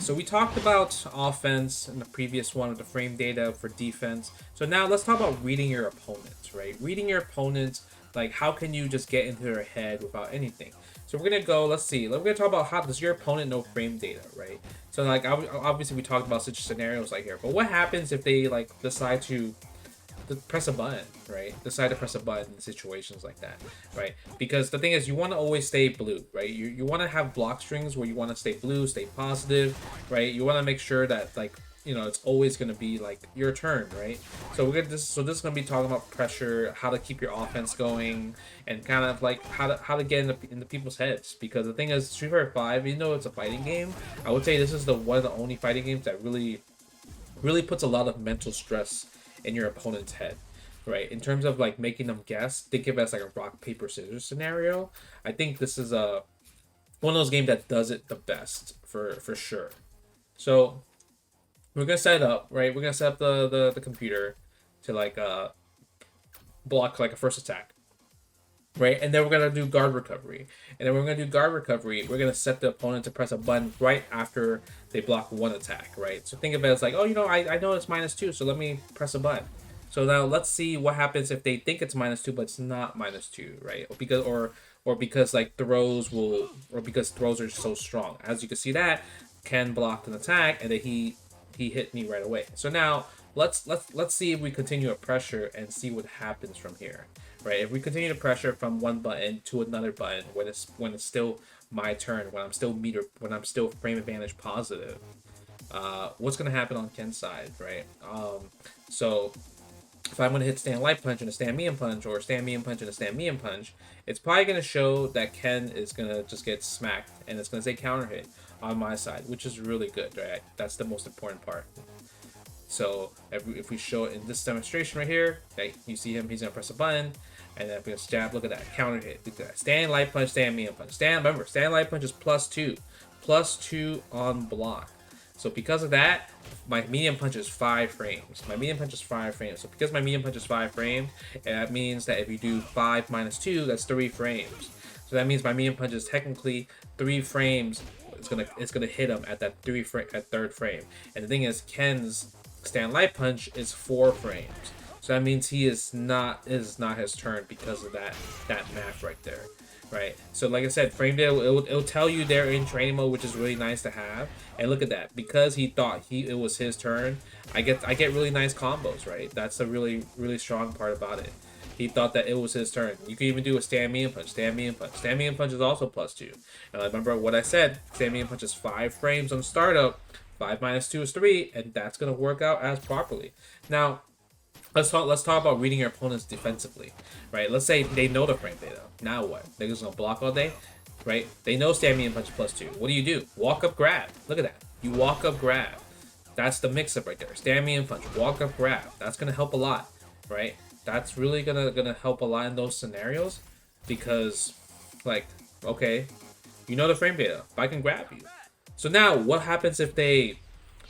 so we talked about offense in the previous one with the frame data for defense. So now let's talk about reading your opponents, right? Reading your opponents, like how can you just get into their head without anything? So we're gonna go. Let's see. We're gonna talk about how does your opponent know frame data, right? So like obviously we talked about such scenarios like here, but what happens if they like decide to press a button, right? Decide to press a button in situations like that, right? Because the thing is, you want to always stay blue, right? You want to have block strings where you want to stay blue, stay positive, right? You want to make sure that like it's always going to be like your turn, right? So we're gonna this is going to be talking about pressure, how to keep your offense going, and kind of like how to get into people's heads. Because the thing is, Street Fighter 5, even though it's a fighting game, I would say this is the one of the only fighting games that really puts a lot of mental stress in your opponent's head, right? In terms of like making them guess, think of it as like a rock paper scissors scenario. I think this is a one of those games that does it the best for sure. So we're gonna set it up, right? We're gonna set up the computer to like block like a first attack, right? And then we're gonna do guard recovery, and then we're gonna do guard recovery. We're gonna set the opponent to press a button right after they block one attack, right? So think of it as like, oh, I know it's -2, so let me press a button. So now let's see what happens if they think it's -2, but it's not -2, right? Or because like because throws are so strong. As you can see that Ken blocked an attack and then he hit me right away. So now let's see if we continue to pressure and see what happens from here, right? If we continue to pressure from one button to another button when it's still my turn, when I'm still frame advantage positive, what's gonna happen on Ken's side, right? So if I'm gonna hit stand light punch and a stand medium punch, or stand medium punch and a stand medium punch, it's probably gonna show that Ken is gonna just get smacked, and it's gonna say counter hit on my side, which is really good, right? That's the most important part. So if we show it in this demonstration right here, okay, you see him, he's gonna press a button, and then if we stab, look at that counter hit. Look at that stand light punch, stand medium punch. Remember, stand light punch is +2 on block. So because of that, my medium punch is 5 frames. My medium punch is 5 frames. So because my medium punch is 5 frames, and that means that if you do 5 -2, that's 3 frames. So that means my medium punch is technically 3 frames. It's gonna hit him at that third frame. And the thing is, Ken's stand light punch is 4 frames. So that means he is not his turn because of that math right there, right? So like I said, frame data it'll tell you they're in training mode, which is really nice to have. And look at that, because he thought it was his turn, I get really nice combos, right? That's a really strong part about it. He thought that it was his turn. You can even do a stand medium punch. Stand medium punch. Stand medium punch is also +2. And remember what I said. Stand medium punch is 5 frames on startup. 5 -2 is 3, and that's gonna work out as properly. Now, let's talk about reading your opponents defensively, right? Let's say they know the frame data. Now what? They're just gonna block all day, right? They know stand medium punch +2. What do? Walk up, grab. Look at that. You walk up, grab. That's the mix-up right there. Stand medium punch, walk up, grab. That's gonna help a lot, right? That's really gonna help a lot in those scenarios, because, like, okay, you know the frame data. If I can grab you, so now what happens if they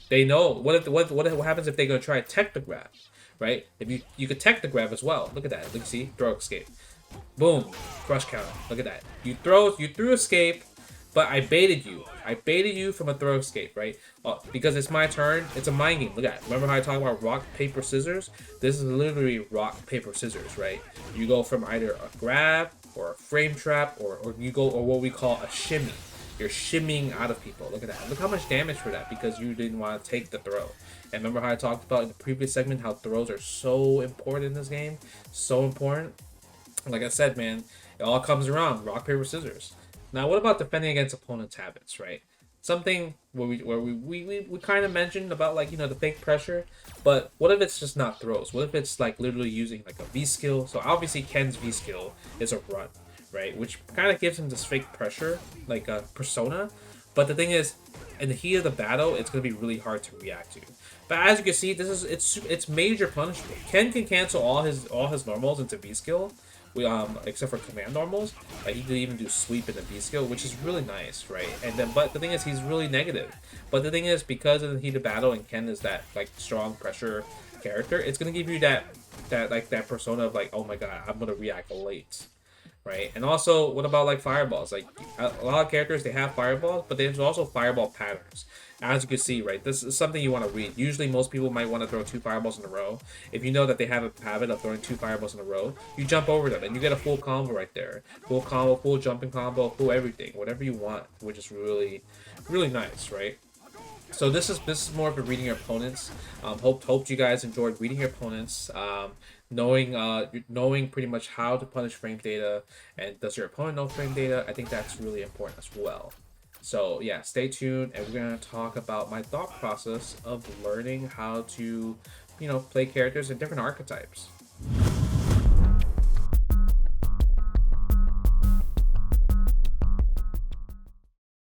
know what happens if they're gonna try to tech the grab, right? If you could tech the grab as well. Look at that. Look, see, throw escape, boom, crush counter. Look at that. You threw escape, but I baited you. I baited you from a throw escape, right? Because it's my turn. It's a mind game. Look at that. Remember how I talked about rock, paper, scissors? This is literally rock, paper, scissors, right? You go from either a grab or a frame trap, or what we call a shimmy. You're shimmying out of people. Look at that. Look how much damage for that, because you didn't want to take the throw. And remember how I talked about in the previous segment how throws are so important in this game? So important. Like I said, man, it all comes around. Rock, paper, scissors. Now, what about defending against opponents' habits, right? Something where we kind of mentioned about, like, the fake pressure, but what if it's just not throws? What if it's like literally using like a V skill? So obviously Ken's V skill is a run, right? Which kind of gives him this fake pressure, like a persona. But the thing is, in the heat of the battle, it's gonna be really hard to react to. But as you can see, it's major punishment. Ken can cancel all his normals into V skill, except for command normals. He could even do sweep in the V skill, which is really nice, right? And then, but the thing is, he's really negative. But the thing is, because of the heat of battle, and Ken is that like strong pressure character, it's gonna give you that persona of like, oh my god, I'm gonna react late, right? And also, what about like fireballs? Like a lot of characters, they have fireballs, but there's also fireball patterns. As you can see, right, this is something you want to read. Usually, most people might want to throw two fireballs in a row. If you know that they have a habit of throwing two fireballs in a row, you jump over them and you get a full combo right there. Full combo, full jumping combo, full everything, whatever you want, which is really, really nice, right? So this is more of a reading your opponents. Hoped you guys enjoyed reading your opponents. Knowing pretty much how to punish frame data, and does your opponent know frame data? I think that's really important as well. So yeah, stay tuned, and we're gonna talk about my thought process of learning how to, play characters in different archetypes.